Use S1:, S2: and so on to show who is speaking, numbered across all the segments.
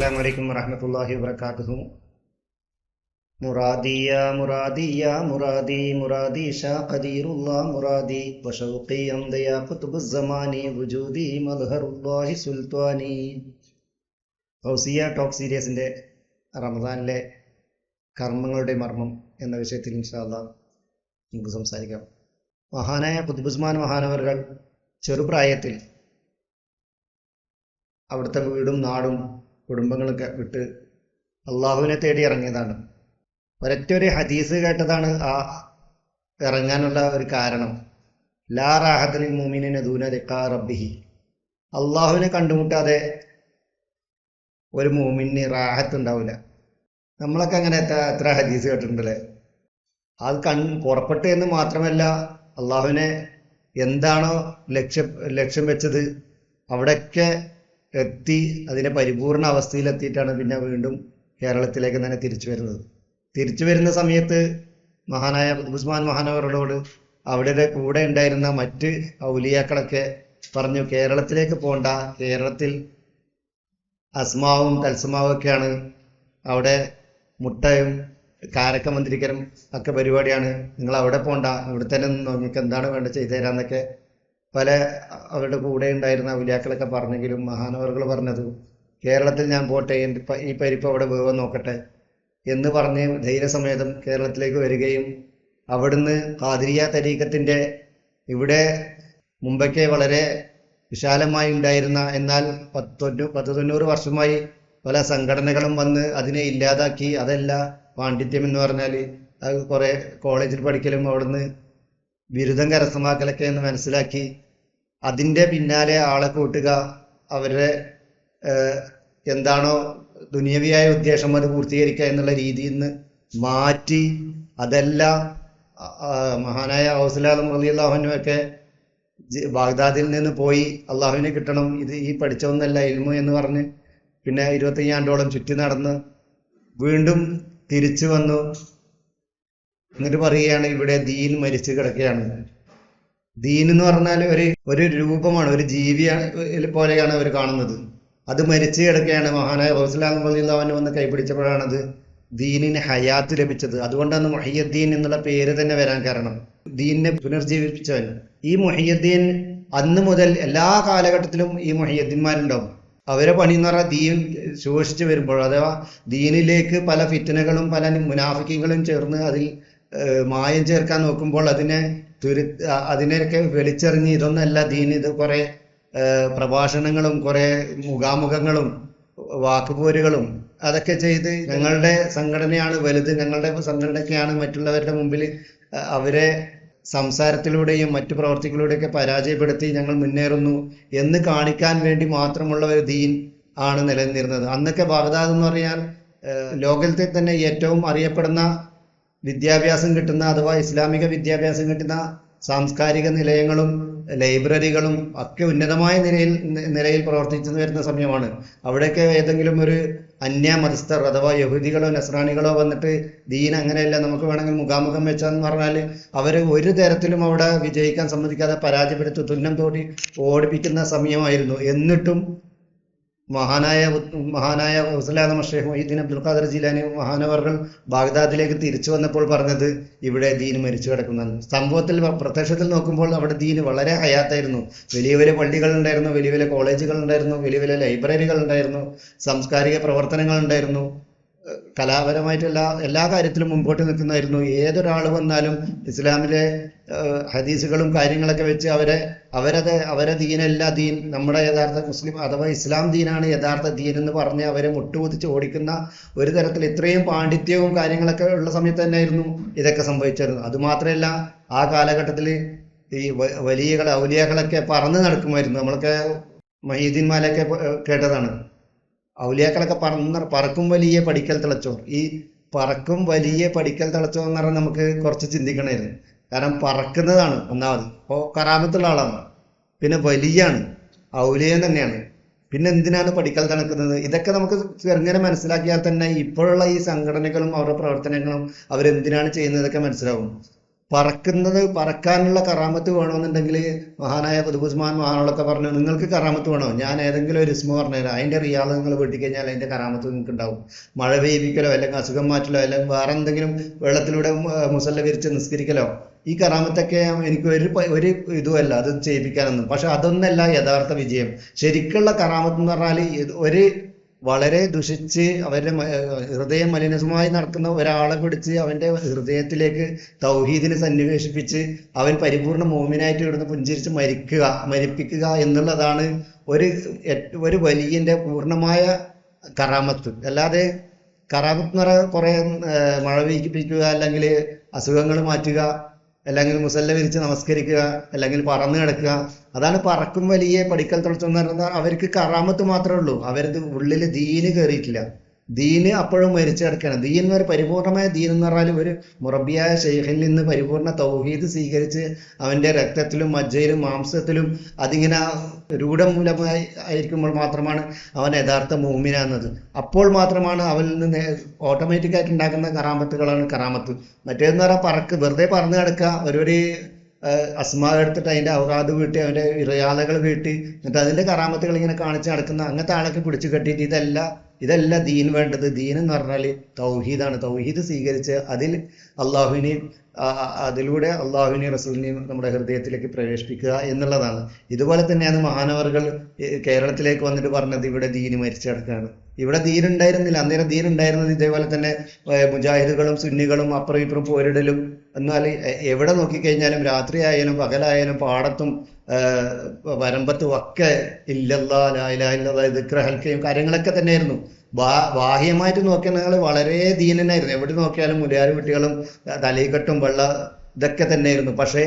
S1: അസ്സലാമു അലൈക്കും വറഹ്മത്തുള്ളാഹി വബറകാതുഹു. മുറാദി യാ മുറാദി യാ മുറാദി മുറാദി ഷാ ഖദീറുല്ലാ മുറാദി വശൗഖി അംദ യാ ഖുത്ബുസ് സമാനി വുജൂദി മദ്ഹറുല്ലാഹി സുൽത്താനി. ഫൗസിയ ടോക്ക് സീരീസിൻ്റെ റമദാനിലെ കർമ്മങ്ങളുടെ മർമ്മം എന്ന വിഷയത്തിൽ ഇൻഷാ അല്ലാഹ് നമുക്ക് സംസാരിക്കാം. മഹാനായ ഖുത്ബുസ്മാൻ മഹാനവറുകൾ ചെറുപ്രായത്തിൽ അവിടുത്തെ വീടും നാടും കുടുംബങ്ങളൊക്കെ വിട്ട് അള്ളാഹുവിനെ തേടി ഇറങ്ങിയതാണ്. ഒരൊറ്റൊരു ഹദീസ് കേട്ടതാണ് ആ ഇറങ്ങാനുള്ള ഒരു കാരണം. ലാ റാഹത്തുൽ മുഅ്മിനീന ദൂന ലിഖാ റബ്ബിഹി. അള്ളാഹുവിനെ കണ്ടുമുട്ടാതെ ഒരു മുഅ്മിനിന് റാഹത്ത് ഉണ്ടാവില്ല. നമ്മളൊക്കെ അങ്ങനെ എത്ര ഹദീസ് കേട്ടിട്ടുണ്ടല്ലേ. അത് പുറപ്പെട്ടു എന്ന് മാത്രമല്ല, അള്ളാഹുവിനെ എന്താണോ ലക്ഷ്യം വെച്ചത് അവിടെയൊക്കെ എത്തി അതിൻ്റെ പരിപൂർണ അവസ്ഥയിലെത്തിയിട്ടാണ് പിന്നെ വീണ്ടും കേരളത്തിലേക്ക് തന്നെ തിരിച്ചു വരുന്ന സമയത്ത് മഹാനായ ഖുത്ബുസ്മാൻ മഹാനവറുകളോട് അവിടെ കൂടെ ഉണ്ടായിരുന്ന മറ്റ് ഔലിയാക്കളൊക്കെ പറഞ്ഞു, കേരളത്തിലേക്ക് പോകണ്ട, കേരളത്തിൽ അസ്മാവും തൽസ്മാവും ഒക്കെയാണ്, അവിടെ മുട്ടയും കാരക്ക മന്ത്രിക്കലും ഒക്കെ പരിപാടിയാണ്, നിങ്ങൾ അവിടെ പോകണ്ട, ഇവിടെ തന്നെ നിങ്ങൾക്ക് എന്താണ് വേണ്ട ചെയ്തു തരാമെന്നൊക്കെ പല അവരുടെ കൂടെ ഉണ്ടായിരുന്ന ഔലിയാക്കളൊക്കെ പറഞ്ഞെങ്കിലും മഹാനവറുകൾ പറഞ്ഞത് കേരളത്തിൽ ഞാൻ പോട്ടെ, ഈ പരിപ്പ് അവിടെ വേവ നോക്കട്ടെ എന്ന് പറഞ്ഞ് ധൈര്യസമേതം കേരളത്തിലേക്ക് വരികയും അവിടുന്ന് ഖാദിരിയ തരീഖത്തിൻ്റെ ഇവിടെ മുമ്പൊക്കെ വളരെ വിശാലമായി ഉണ്ടായിരുന്ന എന്നാൽ 90 വർഷമായി പല സംഘടനകളും വന്ന് അതിനെ ഇല്ലാതാക്കി. അതല്ല പാണ്ഡിത്യം എന്ന് പറഞ്ഞാൽ അത് കുറേ കോളേജിൽ പഠിക്കലും അവിടുന്ന് ബിരുദം കരസ്ഥമാക്കലൊക്കെ എന്ന് മനസ്സിലാക്കി അതിൻ്റെ പിന്നാലെ ആളെ കൂട്ടുക, അവരുടെ എന്താണോ ദുനിയവിയായ ഉദ്ദേശം അത് പൂർത്തീകരിക്കുക എന്നുള്ള രീതിയിൽ നിന്ന് മാറ്റി അതെല്ലാം മഹാനായ ഔസുൽ ആലം റളിയല്ലാഹു അൻഹു ഒക്കെ ബാഗ്ദാദിൽ നിന്ന് പോയി അള്ളാഹുവിനെ കിട്ടണം, ഇത് ഈ പഠിച്ചൊന്നല്ല ഇൽമു എന്ന് പറഞ്ഞ് പിന്നെ 25 ആണ്ടോളം ചുറ്റി നടന്ന് വീണ്ടും തിരിച്ചു വന്നു. എന്നിട്ട് പറയുകയാണ് ഇവിടെ ദീൻ മരിച്ചു കിടക്കുകയാണ്. ദീൻ എന്ന് പറഞ്ഞാൽ ഒരു രൂപമാണ്, ഒരു ജീവിയെ പോലെയാണ് അവർ കാണുന്നത്. അത് മരിച്ചു കിടക്കുകയാണ്. മഹാനായ ഔസുൽ ആലം റളിയല്ലാഹു അൻഹു വന്ന് കൈപിടിച്ചപ്പോഴാണത് ദീനിന് ഹയാത്ത് ലഭിച്ചത്. അതുകൊണ്ടാണ് മുഹയ്യദ്ദീൻ എന്നുള്ള പേര് തന്നെ വരാൻ കാരണം. ദീനിനെ പുനർജീവിപ്പിച്ചവൻ. ഈ മുഹയ്യദ്ദീൻ അന്ന് മുതൽ എല്ലാ കാലഘട്ടത്തിലും ഈ മുഹയ്യദ്ദീന്മാരുണ്ടാവും. അവരെ പണി എന്ന് പറഞ്ഞാൽ ദീൻ ശോഷിച്ചു വരുമ്പോൾ, അഥവാ ദീനിലേക്ക് പല ഫിത്നകളും പല മുനാഫിക്കുകളും ചേർന്ന് അതിൽ മായം ചേർക്കാൻ നോക്കുമ്പോൾ അതിനെയൊക്കെ വെളിച്ചെറിഞ്ഞ് ഇതൊന്നല്ല ദീൻ, ഇത് കുറെ പ്രഭാഷണങ്ങളും കുറെ മുഖാമുഖങ്ങളും വാക്കുപോരുകളും അതൊക്കെ ചെയ്ത് ഞങ്ങളുടെ സംഘടനയാണ് വലുത്, ഞങ്ങളുടെ സംഘടനയ്ക്കാണ് മറ്റുള്ളവരുടെ മുമ്പിൽ അവരെ സംസാരത്തിലൂടെയും മറ്റു പ്രവർത്തികളിലൂടെയൊക്കെ പരാജയപ്പെടുത്തി ഞങ്ങൾ മുന്നേറുന്നു എന്ന് കാണിക്കാൻ വേണ്ടി മാത്രമുള്ള ഒരു ദീൻ ആണ് നിലനിന്നിരുന്നത്. അന്നൊക്കെ ബാഗ്ദാദ് എന്ന് പറഞ്ഞാൽ ലോകത്തിൽ തന്നെ ഏറ്റവും അറിയപ്പെടുന്ന വിദ്യാഭ്യാസം കിട്ടുന്ന അഥവാ ഇസ്ലാമിക വിദ്യാഭ്യാസം കിട്ടുന്ന സാംസ്കാരിക നിലയങ്ങളും ലൈബ്രറികളും ഒക്കെ ഉന്നതമായ നിലയിൽ പ്രവർത്തിച്ചു വരുന്ന സമയമാണ്. അവിടെയൊക്കെ ഏതെങ്കിലും ഒരു അന്യ മതസ്ഥർ അഥവാ യഹൂദികളോ നസ്രാണികളോ വന്നിട്ട് ദീൻ അങ്ങനെയല്ല, നമുക്ക് വേണമെങ്കിൽ മുഖാമുഖം വെച്ചാന്ന് പറഞ്ഞാൽ അവർ ഒരു തരത്തിലും അവിടെ വിജയിക്കാൻ സമ്മതിക്കാതെ പരാജയപ്പെടുത്തി തുന്നം തോടി ഓടിപ്പിക്കുന്ന സമയമായിരുന്നു. എന്നിട്ടും മഹാനായ ഔസുൽ ആലം ശൈഖ് മുഈനുദ്ദീൻ അബ്ദുൽ ഖാദിർ ജീലാനി മഹാനവറുകൾ ബാഗ്ദാദിലേക്ക് തിരിച്ചു വന്നപ്പോൾ പറഞ്ഞത് ഇവിടെ ദീൻ മരിച്ചു കിടക്കുന്നതാണ്. സംഭവത്തിൽ പ്രത്യക്ഷത്തിൽ നോക്കുമ്പോൾ അവിടെ ദീൻ വളരെ ഹയാത്തായിരുന്നു. വലിയ വലിയ പള്ളികൾ ഉണ്ടായിരുന്നു, വലിയ വലിയ കോളേജുകൾ ഉണ്ടായിരുന്നു, വലിയ വലിയ ലൈബ്രറികൾ ഉണ്ടായിരുന്നു, സാംസ്കാരിക പ്രവർത്തനങ്ങൾ ഉണ്ടായിരുന്നു, കലാപരമായിട്ട് എല്ലാ കാര്യത്തിലും മുമ്പോട്ട് നിൽക്കുന്നതായിരുന്നു. ഏതൊരാൾ വന്നാലും ഇസ്ലാമിലെ ഹദീസുകളും കാര്യങ്ങളൊക്കെ വെച്ച് അവരെ ദീനല്ല ദീൻ, നമ്മുടെ യഥാർത്ഥ മുസ്ലിം അഥവാ ഇസ്ലാം ദീനാണ് യഥാർത്ഥ ദീൻ എന്ന് പറഞ്ഞ് അവരെ മുട്ടുകുതിച്ച് ഓടിക്കുന്ന ഒരു തരത്തിൽ ഇത്രയും പാണ്ഡിത്യവും കാര്യങ്ങളൊക്കെ ഉള്ള സമയത്ത് തന്നെയായിരുന്നു ഇതൊക്കെ സംഭവിച്ചിരുന്നത്. അതുമാത്രമല്ല ആ കാലഘട്ടത്തിൽ ഈ വലിയ ഔലിയാക്കളൊക്കെ പറന്ന് നടക്കുമായിരുന്നു. നമ്മളൊക്കെ മൊഹീദ്ദീന്മാരൊക്കെ കേട്ടതാണ്. ഔലിയാക്കളൊക്കെ പറക്കും വലിയ പഠിക്കൽ തിളച്ചോർ. ഈ പറക്കും വലിയ പഠിക്കൽ തിളച്ചോർ എന്ന് പറഞ്ഞാൽ നമുക്ക് കുറച്ച് ചിന്തിക്കണമായിരുന്നു. കാരണം പറക്കുന്നതാണ് ഒന്നാമത്, അപ്പോൾ കറാമത്തുള്ള ആളാണ്, പിന്നെ വലിയാണ്, ഔലിയം തന്നെയാണ്, പിന്നെ എന്തിനാണ് പഠിക്കൽ തിളക്കുന്നത്? ഇതൊക്കെ നമുക്ക് ചെറുങ്ങനെ മനസ്സിലാക്കിയാൽ തന്നെ ഇപ്പോഴുള്ള ഈ സംഘടനകളും അവരുടെ പ്രവർത്തനങ്ങളും അവരെന്തിനാണ് ചെയ്യുന്നതൊക്കെ മനസ്സിലാവും. പറക്കാനുള്ള കറാമത്ത് വേണമെന്നുണ്ടെങ്കിൽ മഹാനായ ഖുതുബുസ്മാൻ മഹാനോളൊക്കെ പറഞ്ഞു, നിങ്ങൾക്ക് കറാമത്ത് വേണോ, ഞാൻ ഏതെങ്കിലും ഒരു ഇസ്മ പറഞ്ഞുതരാം, അതിൻ്റെ റിയാദ് നിങ്ങൾ വെട്ടിക്കഴിഞ്ഞാൽ അതിൻ്റെ കറാമത്ത് നിങ്ങൾക്ക് ഉണ്ടാവും. മഴ പെയ്യിപ്പിക്കലോ അല്ലെങ്കിൽ അസുഖം മാറ്റലോ അല്ലെങ്കിൽ വേറെ എന്തെങ്കിലും വെള്ളത്തിലൂടെ മുസല്ല വിരിച്ച് നിസ്കരിക്കലോ, ഈ കറാമത്തൊക്കെ എനിക്ക് ഒരു ഇതുമല്ല അത് ചെയ്യിപ്പിക്കാനൊന്നും. പക്ഷെ അതൊന്നല്ല യഥാർത്ഥ വിജയം. ശരിക്കുള്ള കറാമത്ത് എന്ന് പറഞ്ഞാൽ ഒരു വളരെ ദുഷിച്ച് അവരുടെ ഹൃദയം മലിനമായി നടക്കുന്ന ഒരാളെ പിടിച്ച് അവൻ്റെ ഹൃദയത്തിലേക്ക് തൗഹീദിനെ സന്നിവേശിപ്പിച്ച് അവൻ പരിപൂർണ മോമിനായിട്ട് ഇവിടുന്ന് പുഞ്ചിരിച്ച് മരിപ്പിക്കുക എന്നുള്ളതാണ് ഒരു വലിയൻ്റെ പൂർണ്ണമായ കറാമത്ത്. അല്ലാതെ കറാമത്ത് എന്ന് പറഞ്ഞാൽ കുറേ മഴ പെയ്യിപ്പിക്കുക, അല്ലെങ്കിൽ അസുഖങ്ങൾ മാറ്റുക, അല്ലെങ്കിൽ മുസല്ല വിരിച്ച് നമസ്കരിക്കുക, അല്ലെങ്കിൽ പറന്ന് കിടക്കുക, അതാണ് പറക്കും വലിയ പഠിക്കൽ തുളച്ചെന്ന് പറഞ്ഞാൽ അവർക്ക് കറാമത്ത് മാത്രമേ ഉള്ളൂ. അവരത് ഉള്ളിൽ ദീന് കയറിയിട്ടില്ല. ദീന് അപ്പോഴും മരിച്ചു കിടക്കണം. ദീൻ എന്ന് പറയുന്നത് പരിപൂർണമായ ദീൻ എന്ന് പറഞ്ഞാൽ ഒരു മുറബിയായ ഷെയ്ഖിൽ നിന്ന് പരിപൂർണ തൗഹീദ് സ്വീകരിച്ച് അവൻ്റെ രക്തത്തിലും മജ്ജയിലും മാംസത്തിലും അതിങ്ങനെ രൂഢമൂലമായി ആയിരിക്കുമ്പോൾ മാത്രമാണ് അവൻ യഥാർത്ഥ മൂമിനാകുന്നത്. അപ്പോൾ മാത്രമാണ് അവനിൽ നിന്ന് ഓട്ടോമാറ്റിക്കായിട്ട് ഉണ്ടാക്കുന്ന കറാമത്തുകളാണ് കറാമത്ത്. മറ്റേതെന്ന് പറഞ്ഞാൽ വെറുതെ പറന്ന് കിടക്കുക, ഒരു അസ്മാ എടുത്തിട്ട് അതിൻ്റെ ഔറാദ് വീട്ടി അവൻ്റെ ഇറയാലകൾ വീട്ടി എന്നിട്ട് അതിൻ്റെ കറാമത്തുകൾ ഇങ്ങനെ കാണിച്ച് നടക്കുന്ന അങ്ങനത്തെ ആളൊക്കെ പിടിച്ചു കെട്ടിയിട്ട് ഇതല്ല ദീൻ വേണ്ടത്. ദീൻ എന്ന് പറഞ്ഞാൽ തൗഹീദാണ്. തൗഹീദ് സ്വീകരിച്ച് അതിലൂടെ അള്ളാഹുവിനെയും റസൂലിനെയും നമ്മുടെ ഹൃദയത്തിലേക്ക് പ്രവേശിപ്പിക്കുക എന്നുള്ളതാണ്. ഇതുപോലെ തന്നെയാണ് മഹാനവറുകൾ കേരളത്തിലേക്ക് വന്നിട്ട് പറഞ്ഞത്, ഇവിടെ ദീന് മരിച്ചു കിടക്കുകയാണ്. ഇവിടെ ദീനുണ്ടായിരുന്നില്ല. അന്നേരം ദീനുണ്ടായിരുന്നത് ഇതേപോലെ തന്നെ മുജാഹിദുകളും സുന്നികളും അപ്പുറം ഇപ്പുറം പോരിടലും. എന്നാൽ എവിടെ നോക്കിക്കഴിഞ്ഞാലും രാത്രിയായാലും പകലായാലും പാടത്തും വരമ്പത്തും ഒക്കെ ഇല്ലല്ലാ ലാ ഇലാഹ ഇല്ലല്ലാഹ് ദിക്ർ ഹൽക്കയും കാര്യങ്ങളൊക്കെ തന്നെയായിരുന്നു. ബാഹ്യമായിട്ട് നോക്കിയാൽ വളരെ ദീനനായിരുന്നു. എവിടെ നോക്കിയാലും മുലയാർ കുട്ടികളും തലയിക്കെട്ടും വെള്ള ഇതൊക്കെ തന്നെയായിരുന്നു. പക്ഷേ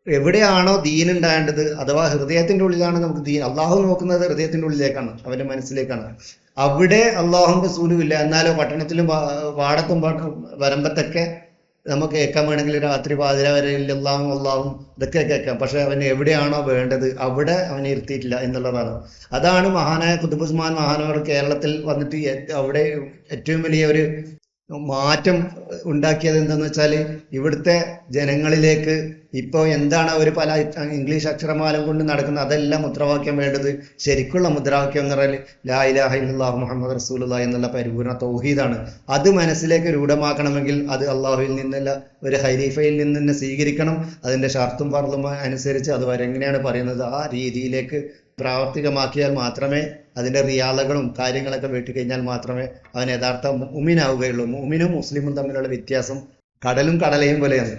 S1: എവിടെയാണോ ദീൻ ഉണ്ടാകേണ്ടത്, അഥവാ ഹൃദയത്തിൻ്റെ ഉള്ളിലാണ് നമുക്ക് ദീൻ. അള്ളാഹു നോക്കുന്നത് ഹൃദയത്തിൻ്റെ ഉള്ളിലേക്കാണ്, അവൻ്റെ മനസ്സിലേക്കാണ്. അവിടെ അള്ളാഹും റസൂലും ഇല്ല. എന്നാലോ പട്ടണത്തിലും പാടത്തും വരമ്പത്തൊക്കെ നമുക്ക് കേൾക്കാൻ വേണമെങ്കിൽ രാത്രി പാതിര വരെ അള്ളാഹും ഇതൊക്കെ കേൾക്കാം. പക്ഷെ അവന് എവിടെയാണോ വേണ്ടത് അവിടെ അവനെ ഇരുത്തിയിട്ടില്ല എന്നുള്ളതാണ്. അതാണ് മഹാനായ ഖുതുബുസ്മാൻ മഹാനവർ കേരളത്തിൽ വന്നിട്ട് അവിടെ ഏറ്റവും വലിയ ഒരു മാറ്റം ഉണ്ടാക്കിയത് എന്താണെന്ന് വെച്ചാൽ, ഇവിടുത്തെ ജനങ്ങളിലേക്ക് ഇപ്പോൾ എന്താണ് ഒരു പല ഇംഗ്ലീഷ് അക്ഷരമാലം കൊണ്ട് നടക്കുന്നത്, അതല്ല മുദ്രാവാക്യം വേണ്ടത്. ശരിക്കുള്ള മുദ്രാവാക്യം എന്ന് പറഞ്ഞാൽ ലാ ഇലാഹ ഇല്ലല്ലാഹു മുഹമ്മദ് റസൂലുള്ളാഹി എന്നുള്ള പരിപൂർണ്ണ തൗഹീദാണ്. അത് മനസ്സിലേക്ക് രൂഢമാക്കണമെങ്കിൽ അത് അള്ളാഹുവിൽ നിന്നുള്ള ഒരു ഖലീഫയിൽ നിന്ന് തന്നെ സ്വീകരിക്കണം. അതിൻ്റെ ഷർത്തും ഫർളും അനുസരിച്ച് അത് എങ്ങനെയാണ് പറയുന്നത് ആ രീതിയിലേക്ക് പ്രാവർത്തികമാക്കിയാൽ മാത്രമേ അതിൻ്റെ റിയാലകളും കാര്യങ്ങളൊക്കെ വെട്ടിക്കഴിഞ്ഞാൽ മാത്രമേ അവൻ യഥാർത്ഥ മുഅ്മിനാവുകയുള്ളൂ. മുഅ്മിനും മുസ്ലിമും തമ്മിലുള്ള വ്യത്യാസം കടലും കടലയും പോലെയാണ്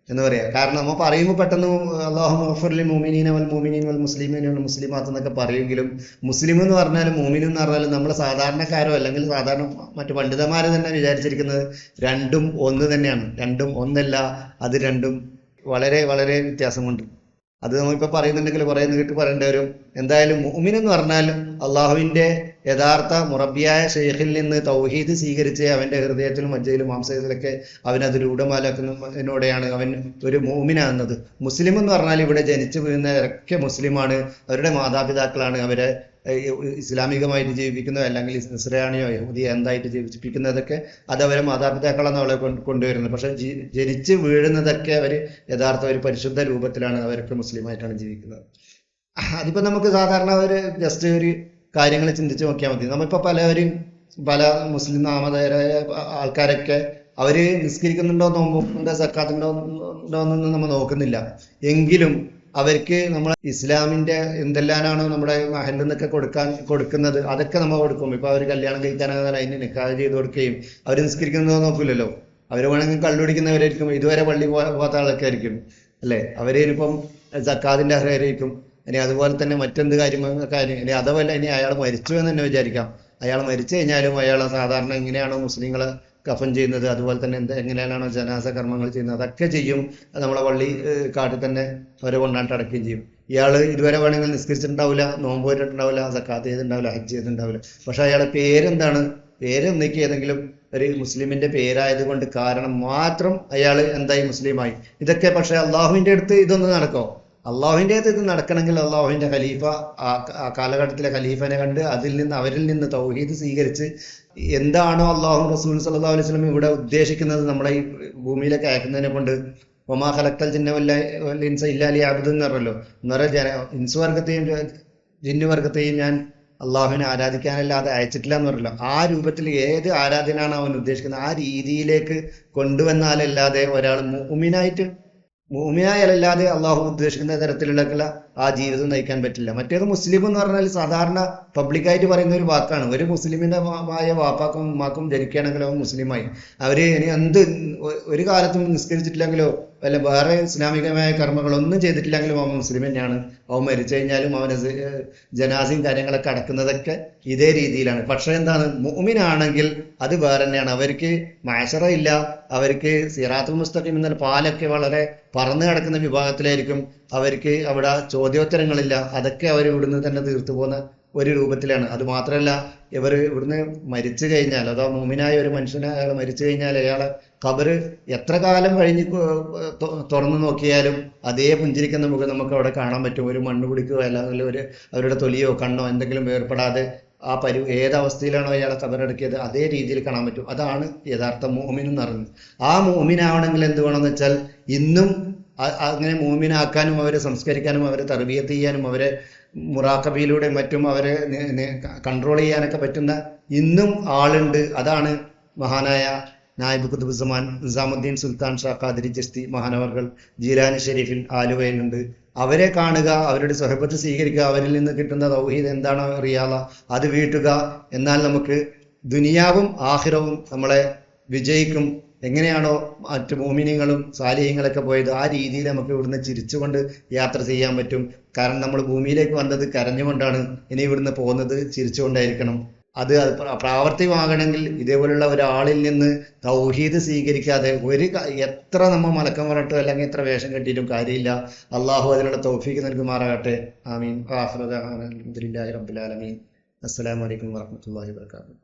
S1: എന്ന് പറയാം. കാരണം നമ്മൾ പറയുമ്പോൾ പെട്ടെന്ന് അല്ലാഹു ഗഫിർലിൽ മുഅ്മിനീന വൽ മുഅ്മിനീൻ വൽ മുസ്ലിമീന വൽ മുസ്ലിമാത്ത് എന്നൊക്കെ പറയുമെങ്കിലും മുസ്ലിം എന്ന് പറഞ്ഞാലും മുഅ്മിനും എന്ന് പറഞ്ഞാലും നമ്മൾ സാധാരണക്കാരോ അല്ലെങ്കിൽ സാധാരണ മറ്റു പണ്ഡിതന്മാർ തന്നെ വിചാരിച്ചിരിക്കുന്നത് രണ്ടും ഒന്ന് തന്നെയാണ്. രണ്ടും ഒന്നല്ല, അത് രണ്ടും വളരെ വളരെ വ്യത്യാസമുണ്ട്. അത് നമ്മളിപ്പോൾ പറയുന്നുണ്ടെങ്കിൽ കുറേ നീട്ടി പറയേണ്ടി വരും. എന്തായാലും മുഅ്മിൻ എന്ന് പറഞ്ഞാൽ അള്ളാഹുവിൻ്റെ യഥാർത്ഥ മുറബിയായ ഷെയ്ഖിൽ നിന്ന് തൗഹീദ് സ്വീകരിച്ച് അവൻ്റെ ഹൃദയത്തിലും മജ്ജയിലും മാംസത്തിലൊക്കെ അവനത് രൂഢമാലാക്കുന്നതിനോടെയാണ് അവൻ ഒരു മുഅ്മിനാകുന്നത്. മുസ്ലിം എന്ന് പറഞ്ഞാൽ ഇവിടെ ജനിച്ചു വീഴുന്നവരൊക്കെ മുസ്ലിമാണ്. അവരുടെ മാതാപിതാക്കളാണ് അവരെ ഇസ്ലാമികമായിട്ട് ജീവിപ്പിക്കുന്നതോ അല്ലെങ്കിൽ ഇസ്രാണിയോ യഹൂദിയോ എന്തായിട്ട് ജീവിപ്പിക്കുന്നതൊക്കെ അത് അവരെ മാതാപിതാക്കളാണ് അവളെ കൊണ്ടുവരുന്നത്. പക്ഷെ ജനിച്ച് വീഴുന്നതൊക്കെ അവർ യഥാർത്ഥ ഒരു പരിശുദ്ധ രൂപത്തിലാണ് അവരൊക്കെ മുസ്ലിമായിട്ടാണ് ജീവിക്കുന്നത്. അതിപ്പോൾ നമുക്ക് സാധാരണ ഒരു ജസ്റ്റ് ഒരു കാര്യങ്ങൾ ചിന്തിച്ച് നോക്കിയാൽ മതി. നമ്മളിപ്പോൾ പല മുസ്ലിം നാമധേയരായ ആൾക്കാരൊക്കെ അവർ നിസ്കരിക്കുന്നുണ്ടോ, നോമ്പുണ്ടോ, സക്കാത്തുണ്ടോ എന്നൊന്നും നമ്മൾ നോക്കുന്നില്ല. എങ്കിലും അവർക്ക് നമ്മൾ ഇസ്ലാമിൻ്റെ എന്തെല്ലാമാണോ നമ്മുടെ മഹലിൽ നിന്നൊക്കെ കൊടുക്കുന്നത് അതൊക്കെ നമ്മൾ കൊടുക്കും. ഇപ്പോൾ അവർ കല്യാണം കഴിക്കാനാകുന്ന അതിന് നിക്കാഹ് ചെയ്ത് കൊടുക്കുകയും അവർ നിസ്കരിക്കുന്നതോ നോക്കില്ലല്ലോ. അവർ വേണമെങ്കിൽ കള്ളുപിടിക്കുന്നവരായിരിക്കും, ഇതുവരെ പള്ളി പോകാത്ത ആളൊക്കെ ആയിരിക്കും അല്ലേ. അവരിപ്പം സക്കാത്തിൻ്റെ അർഹരായിരിക്കും. ഇനി അതുപോലെ തന്നെ മറ്റെന്ത് കാര്യം ഇനി അതുപോലെ ഇനി അയാൾ മരിച്ചു എന്ന് തന്നെ വിചാരിക്കാം. അയാൾ മരിച്ചു കഴിഞ്ഞാലും അയാൾ സാധാരണ എങ്ങനെയാണോ മുസ്ലിങ്ങളെ കഫൻ ചെയ്യുന്നത് അതുപോലെ തന്നെ എങ്ങനെയാണോ ജനാസ കർമ്മങ്ങൾ ചെയ്യുന്നത് അതൊക്കെ ചെയ്യും. നമ്മളെ പള്ളി കാട്ടിൽ തന്നെ അവരെ കൊണ്ടാണ്ട് അടക്കുകയും ചെയ്യും. ഇയാൾ ഇതുവരെ വേണമെങ്കിൽ നിസ്കരിച്ചിട്ടുണ്ടാവില്ല, നോമ്പ് പോയിട്ടുണ്ടാവില്ല, സക്കാത്ത് ചെയ്തിട്ടുണ്ടാവില്ല, ഹജ്ജ് ചെയ്തിട്ടുണ്ടാവില്ല. പക്ഷെ അയാളെ പേരെന്താണ്, പേരെന്നേക്ക് ഏതെങ്കിലും ഒരു മുസ്ലിമിൻ്റെ പേരായതുകൊണ്ട് കാരണം മാത്രം അയാൾ എന്തായി മുസ്ലിമായി. ഇതൊക്കെ പക്ഷെ അള്ളാഹുവിൻ്റെ അടുത്ത് ഇതൊന്നും നടക്കോ? അള്ളാഹുവിൻ്റെ അടുത്ത് ഇത് നടക്കണമെങ്കിൽ അള്ളാഹുവിൻ്റെ ഖലീഫ ആ കാലഘട്ടത്തിലെ ഖലീഫനെ കണ്ട് അവരിൽ നിന്ന് തൗഹീദ് സ്വീകരിച്ച് എന്താണോ അള്ളാഹു റസൂൽ സല്ലല്ലാഹു അലൈഹി വസല്ലം ഇവിടെ ഉദ്ദേശിക്കുന്നത് നമ്മളെ ഈ ഭൂമിയിലേക്ക് അയക്കുന്നതിനെ കൊണ്ട് ഒമാ ഖലഖ്തൽ ജിന്ന വൽ ഇൻസ ഇല്ലാ ലിയഅ്ബുദൂൻ എന്ന് പറഞ്ഞല്ലോ. എന്ന് പറഞ്ഞാൽ ഇൻസ് വർഗത്തെയും ജിന്നു വർഗത്തെയും ഞാൻ അള്ളാഹുവിനെ ആരാധിക്കാനല്ലാതെ അയച്ചിട്ടില്ല എന്ന് പറഞ്ഞല്ലോ. ആ രൂപത്തിൽ ഏത് ആരാധനയാണ് അവൻ ഉദ്ദേശിക്കുന്നത് ആ രീതിയിലേക്ക് കൊണ്ടുവന്നാലല്ലാതെ ഒരാൾ മുഅ്മിനായല്ലാതെ അള്ളാഹു ഉദ്ദേശിക്കുന്ന തരത്തിലുള്ള ആ ജീവിതം നയിക്കാൻ പറ്റില്ല. മറ്റേത് മുസ്ലിം എന്ന് പറഞ്ഞാൽ സാധാരണ പബ്ലിക്കായിട്ട് പറയുന്ന ഒരു വാക്കാണ്. ഒരു മുസ്ലിമിന്റെ വാപ്പാക്കും ഉമ്മാക്കും ജനിക്കുകയാണെങ്കിലോ അവൻ മുസ്ലിമായി. അവര് ഇനി ഒരു കാലത്തും നിസ്കരിച്ചിട്ടില്ലെങ്കിലോ വല്ല വേറെ ഇസ്ലാമികമായ കർമ്മങ്ങളൊന്നും ചെയ്തിട്ടില്ലെങ്കിലും അവൻ മുസ്ലിം തന്നെയാണ്. അവൻ മരിച്ചു കഴിഞ്ഞാലും അവന് ജനാസയും കാര്യങ്ങളൊക്കെ അടക്കുന്നതൊക്കെ ഇതേ രീതിയിലാണ്. പക്ഷെ എന്താണ്, മുഅ്മിനാണെങ്കിൽ അത് വേറെ തന്നെയാണ്. അവർക്ക് മഅ്ശറ ഇല്ല, അവർക്ക് സിറാത്തുൽ മുസ്തഖീം എന്നാൽ പാലൊക്കെ വളരെ പറന്നു കിടക്കുന്ന വിഭാഗത്തിലായിരിക്കും. അവർക്ക് അവിടെ ചോദ്യോത്തരങ്ങളില്ല. അതൊക്കെ അവർ ഇവിടുന്ന് തന്നെ തീർത്തു പോകുന്ന ഒരു രൂപത്തിലാണ്. അത് മാത്രമല്ല, ഇവർ ഇവിടുന്ന് മരിച്ചു കഴിഞ്ഞാൽ, അതോ മുഅ്മിനായ ഒരു മനുഷ്യനെ അയാൾ മരിച്ചു കഴിഞ്ഞാൽ അയാളെ ഖബറ് എത്ര കാലം കഴിഞ്ഞ് തുറന്നു നോക്കിയാലും അതേ പുഞ്ചിരിക്കുന്ന മുഖം നമുക്ക് അവിടെ കാണാൻ പറ്റും. ഒരു മണ്ണ് പിടിക്കുകയോ അല്ലെങ്കിൽ അവരുടെ തൊലിയോ കണ്ണോ എന്തെങ്കിലും വേർപ്പെടാതെ ആ ഏതവസ്ഥയിലാണോ അയാളെ ഖബറടക്കിയത് അതേ രീതിയിൽ കാണാൻ പറ്റും. അതാണ് യഥാർത്ഥ മുഅ്മിൻ എന്ന് പറയുന്നത്. ആ മുഅ്മിനാവണമെങ്കിൽ എന്ത് വേണമെന്ന് വെച്ചാൽ ഇന്നും അങ്ങനെ മുഅ്മിനാക്കാനും അവരെ സംസ്കരിക്കാനും അവരെ തർബിയത്ത് ചെയ്യാനും അവരെ മുറാഖബയിലൂടെ മറ്റും അവരെ കൺട്രോൾ ചെയ്യാനൊക്കെ പറ്റുന്ന ഇന്നും ആളുണ്ട്. അതാണ് മഹാനായ നായിബ് ഖുത്ബുസ്സമാൻ നിസാമുദ്ദീൻ സുൽത്താൻ ഷാ ഖാദിരി ചിശ്തി മഹാനവർകൾ ജീലാനി ഷെരീഫിൽ ആലുവയിലുണ്ട്. അവരെ കാണുക, അവരുടെ സ്വഹബത്ത് സ്വീകരിക്കുക, അവരിൽ നിന്ന് കിട്ടുന്ന തൗഹീദ് എന്താണോ അറിയാല അത് വീട്ടുക. എന്നാൽ നമുക്ക് ദുനിയാവും ആഖിറവും നമ്മളെ വിജയിക്കും. എങ്ങനെയാണോ മറ്റു മോമിനിങ്ങളും സാലിഹ്യങ്ങളൊക്കെ പോയത് ആ രീതിയിൽ നമുക്ക് ഇവിടുന്ന് ചിരിച്ചുകൊണ്ട് യാത്ര ചെയ്യാൻ പറ്റും. കാരണം നമ്മൾ ഭൂമിയിലേക്ക് വന്നത് കരഞ്ഞുകൊണ്ടാണ്, ഇനി ഇവിടുന്ന് പോകുന്നത് ചിരിച്ചുകൊണ്ടായിരിക്കണം. അത് പ്രാവർത്തികമാകണമെങ്കിൽ ഇതേപോലുള്ള ഒരാളിൽ നിന്ന് തൗഹീദ് സ്വീകരിക്കാതെ എത്ര നമ്മൾ മലക്കം പറഞ്ഞിട്ടോ അല്ലെങ്കിൽ എത്ര വേഷം കെട്ടിയിട്ടും കാര്യമില്ല. അള്ളാഹു അതിനുള്ള തൗഫീഖ് നൽകുമാറാകട്ടെ. ആമീൻ. അൽഹംദുലില്ലാഹി റബ്ബിൽ ആലമീൻ. അസ്സലാമു അലൈക്കും വറഹ്മത്തുള്ളാഹി വബറകാതുഹു.